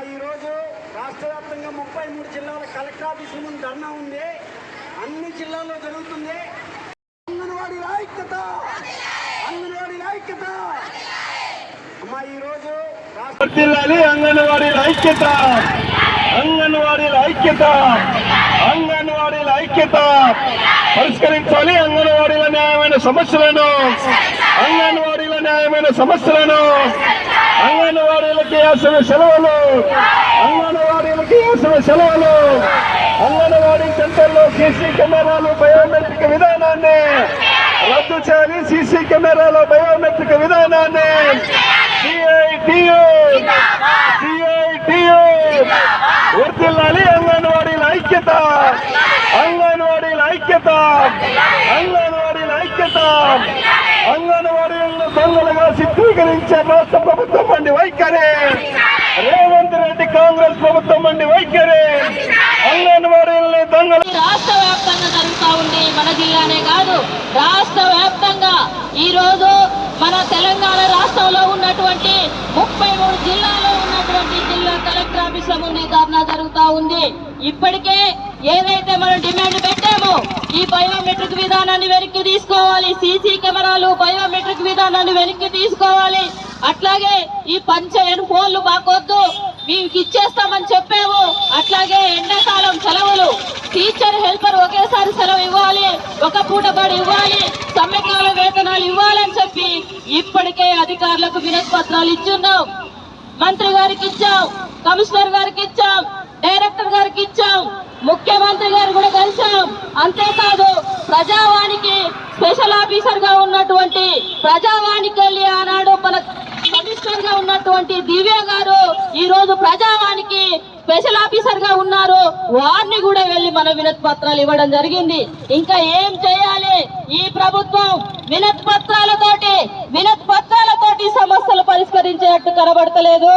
ఈరోజు రాష్ట్ర వ్యాప్తంగా 33 జిల్లాల కలెక్టర్ ఆఫీసుల ముందు ధర్నా ఉంది. అన్ని జిల్లాల్లో జరుగుతుంది. అంగన్వాడీ ఐక్యత, అంగన్వాడీ ఐక్యత. ఈరోజు అంగన్వాడీ ఐక్యత, అంగన్వాడీ ఐక్యత, అంగన్వాడీ ఐక్యత పరిష్కరించాలి. అంగన్వాడీల న్యాయమైన సమస్యలను, అంగన్వాడీల న్యాయమైన సమస్యలను, అంగన్వాడీలకి వేసిన సెలవులు, అంగన్వాడీలకి వేసిన సెలవులు, అంగన్వాడీ సెంటర్లో సీసీ కెమెరాలు బయోమెట్రిక్ విధానాన్ని రద్దు చేయాలి. సీసీ కెమెరాల బయోమెట్రిక్ విధానాన్ని సిఐటియు వర్తిల్లాలి. అంగన్వాడీల ఐక్యత, అంగన్వాడీల ఐక్యత, అంగన్వాడీల ఐక్యత. అంగన్వాడీలను దొంగలుగా చిత్రీకరించే రాష్ట్ర ప్రభుత్వం మండి వైఖరి, రేవంత్ రెడ్డి కాంగ్రెస్ ప్రభుత్వం మండి వైఖరి. అంగన్వాడీలని దొంగలు రాష్ట్ర వ్యాప్తంగా జరుగుతూ ఉంది. మన జిల్లానే కాదు, రాష్ట్ర వ్యాప్తంగా ఈ రోజు మన తెలంగాణ రాష్ట్రంలో ఉన్నటువంటి 33 జిల్లాలో ఉన్నటువంటి జిల్లా కలెక్టర్ ఆఫీసుల ముందు ధర్నా జరుగుతూ ఉంది. ఇప్పటికే ఏదైతే మనం డిమాండ్ పెట్టామో ఈ బయోమెట్రిక్ విధానాన్ని వెనక్కి తీసుకోవాలి, సీసీ కెమెరాలు బయోమెట్రిక్ విధానాన్ని వెనక్కి తీసుకోవాలి. అట్లాగే ఈ పంచాయత్ ఫోన్లు మాకొద్దు, మీకు ఇచ్చేస్తామని చెప్పాము. అట్లాగే ఎండాకాలం సెలవులు, టీచర్ హెల్పర్ ఒకేసారి సెలవు ఇవ్వాలి, ఒక పూట బడి ఇవ్వాలి, సమ్మెకాల వేతనాలు ఇవ్వాలని చెప్పి ఇప్పటికే అధికారులకు వినతి పత్రాలు ఇచ్చున్నాం. మంత్రి గారికి ఇచ్చాం, కమిషనర్ గారికి ఇచ్చాం, డైరెక్టర్ గారికి ఇచ్చాం, ముఖ్యమంత్రి గారు కూడా కలిసాం. అంతేకాదు ప్రజావానికి స్పెషల్ ఆఫీసర్ గా ఉన్నటువంటి ప్రజావానికి వెళ్ళి ఆనాడు మన కమిషనర్ గా ఉన్నటువంటి దివ్య గారు ఈ రోజు ప్రజావానికి స్పెషల్ ఆఫీసర్ గా ఉన్నారు. వారిని కూడా వెళ్లి మన వినతి పత్రాలు ఇవ్వడం జరిగింది. ఇంకా ఏం చేయాలి? ఈ ప్రభుత్వం వినతి పత్రాలతోటి సమస్యలు పరిష్కరించేట్టు కనబడతలేదు.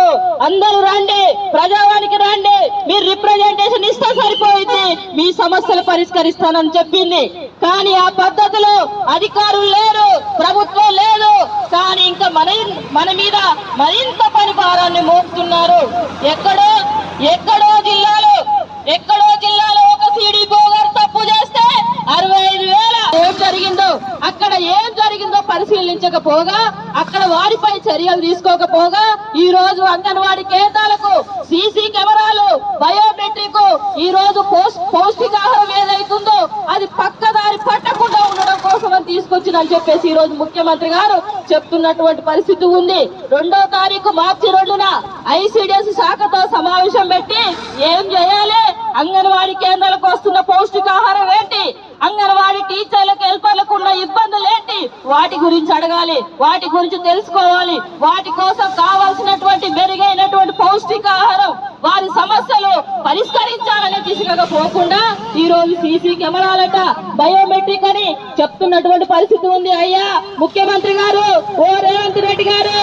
అందరూ రండి, ప్రజావానికి రండి, మీరు రిప్రజెంటేషన్ ఇస్తే సరిపోయింది, మీ సమస్యలు పరిష్కరిస్తానని చెప్పింది. కానీ ఆ పద్ధతిలో అధికారులు లేరు, ప్రభుత్వం లేదు. కానీ ఇంకా మన మీద మరింత పని భారాన్ని మోపుతున్నారు. ఎక్కడో జిల్లాలో ఒక సిడిపో గారు తప్పు చేస్తే 65,000 ఏం జరిగిందో పరిశీలించకపోగా, అక్కడ వారిపై చర్యలు తీసుకోకపోగా ఈ రోజు అంగన్వాడీ కేంద్రాలకు సీసీ కెమెరాలు, బయోమెట్రిక్, ఈ రోజు పౌష్టికాహారం ఏదైతుందో అది పక్కదారి పట్టకుండా ఉండడం కోసం అని తీసుకొచ్చిందని చెప్పేసి ఈ రోజు ముఖ్యమంత్రి గారు చెప్తున్నటువంటి పరిస్థితి ఉంది. 2వ తారీఖు మార్చి 2న ఐసిడిఎస్ శాఖతో సమావేశం పెట్టి ఏం చేయాలి, అంగన్వాడీ కేంద్రాలకు వస్తున్న పౌష్టికాహారం ఏంటి, అంగన్వాడీ టీచర్లకు హెల్పర్లకు ఉన్న ఇబ్బందులు ఏంటి, వాటి గురించి అడగాలి, వాటి గురించి తెలుసుకోవాలి. వాటి కోసం కావాల్సినటువంటి మెరుగైనటువంటి పౌష్టికాహారం, వారి సమస్యలు పరిష్కరించాలనే దిశగా పోకుండా ఈ రోజు సీసీ కెమెరాలట, బయోమెట్రిక్ అని చెప్తున్నటువంటి పరిస్థితి ఉంది. అయ్యా ముఖ్యమంత్రి గారు, ఓ రేవంత్ రెడ్డి గారు,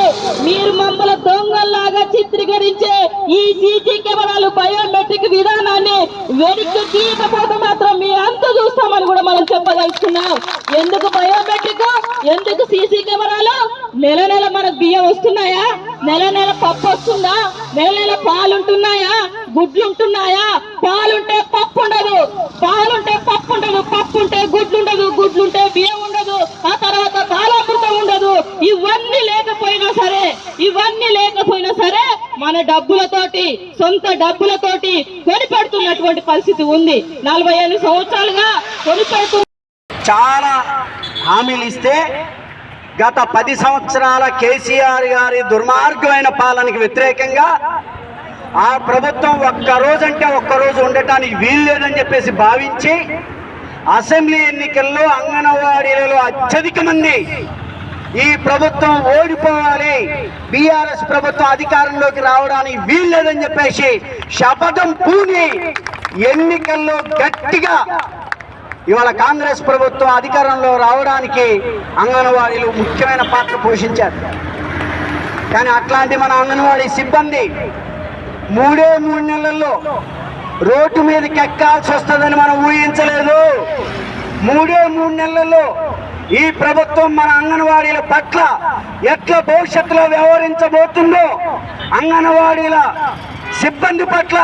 మీరు మమ్మల్ని దొంగల్లాగా చిత్రీకరించే ఈ సీసీ కెమెరాలు బయోమెట్రిక్ విధానాన్ని వెనక్కి తీయకపోతే మాత్రం మీ అంత చూస్తామని కూడా మనం చెప్పదలుచుకున్నాం. ఎందుకు బయోమెట్రిక్, ఎందుకు సీసీ కెమెరాలు? నెల మనకు బియ్యం వస్తున్నాయా? నెల పప్పు వస్తుందా? నెల పాలుంటున్నాయా? గుడ్లుంటున్నాయా? పాలుంటే పప్పు ఉండదు, పాలుంటే పప్పు ఉండదు, పప్పు ఉంటే గుడ్లుండదు, గుడ్లుంటే బియ్యం ఉండదు, ఆ తర్వాత బాలామృతం ఉండదు. ఇవన్నీ లేకపోయినా సరే మన డబ్బులతోటి, సొంత డబ్బులతోటి కొనిపెడుతున్నటువంటి పరిస్థితి ఉంది. 45 సంవత్సరాలుగా కొనిపెడుతూ చాలా హామీలు ఇస్తే గత 10 సంవత్సరాల కేసీఆర్ గారి దుర్మార్గమైన పాలనకి వ్యతిరేకంగా ఆ ప్రభుత్వం ఒక్కరోజు ఉండటానికి వీలు లేదని చెప్పేసి భావించి అసెంబ్లీ ఎన్నికల్లో అంగన్వాడీలలో అత్యధిక మంది ఈ ప్రభుత్వం ఓడిపోవాలి, బీఆర్ఎస్ ప్రభుత్వం అధికారంలోకి రావడానికి వీలు లేదని చెప్పేసి శపథం పూని ఎన్నికల్లో గట్టిగా ఇవాళ కాంగ్రెస్ ప్రభుత్వం అధికారంలో రావడానికి అంగన్వాడీలు ముఖ్యమైన పాత్ర పోషించారు. కానీ అట్లాంటి మన అంగన్వాడీ సిబ్బంది 3 నెలల్లో రోడ్డు మీదకి ఎక్కాల్సి వస్తుందని మనం ఊహించలేదు. 3 నెలల్లో ఈ ప్రభుత్వం మన అంగన్వాడీల పట్ల ఎట్లా భవిష్యత్తులో వ్యవహరించబోతుందో, అంగన్వాడీల సిబ్బంది పట్ల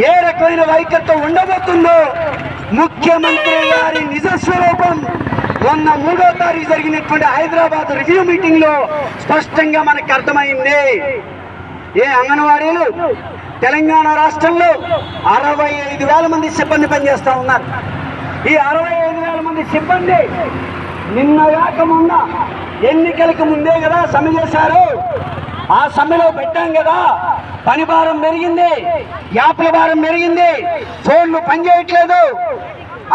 ఏ రకమైన వైఖరితో ఉండబోతుందో ముఖ్యమంత్రి గారి నిజ స్వరూపం మొన్న 3వ తారీఖు జరిగినటువంటి హైదరాబాద్ రివ్యూ మీటింగ్ లో స్పష్టంగా మనకు అర్థమైంది. ఏ అంగన్వాడీలు తెలంగాణ రాష్ట్రంలో 65,000 మంది సిబ్బంది పనిచేస్తా ఉన్నారు. ఈ 65,000 మంది సిబ్బంది నిన్న కాక మొన్న ఎన్నికలకు ముందే కదా సమ్మె చేశారు. ఆ సమ్మెలో పెట్టాం కదా, పని భారం పెరిగింది, యాప్ల భారం పెరిగింది, ఫోన్లు పనిచేయట్లేదు,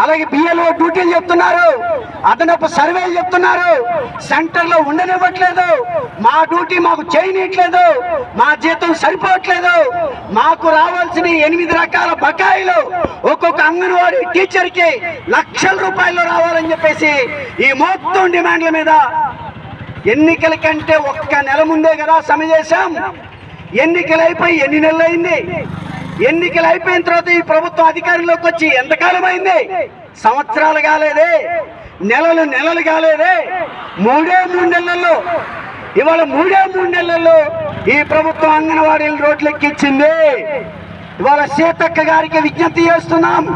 అలాగే బిఎల్ఓ డ్యూటీలు చెప్తున్నారు, అదనపు సర్వేలు చెప్తున్నారు, సెంటర్లో ఉండనివ్వట్లేదు, మా డ్యూటీ మాకు చేయనీయట్లేదు, మా జీతం సరిపోవట్లేదు, మాకు రావాల్సిన 8 రకాల బకాయిలు ఒక్కొక్క అంగన్వాడీ టీచర్కి లక్షల రూపాయలు రావాలని చెప్పేసి ఈ మొత్తం డిమాండ్ల మీద ఎన్నికల కంటే 1 నెల ముందే కదా సమ్మె చేశాం. ఎన్నికలు అయిపోయి ఎన్ని నెలలు అయింది? ఎన్నికలు అయిపోయిన తర్వాత ఈ ప్రభుత్వం అధికారంలోకి వచ్చి ఎంతకాలం అయింది? సంవత్సరాలు కాలేదే, నెలలు కాలేదే. 3 నెలల్లో ఇవాళ 3 నెలల్లో ఈ ప్రభుత్వం అంగన్వాడీలు రోడ్లెక్కించింది. ఇవాళ సీతక్క గారికి విజ్ఞప్తి చేస్తున్నాం.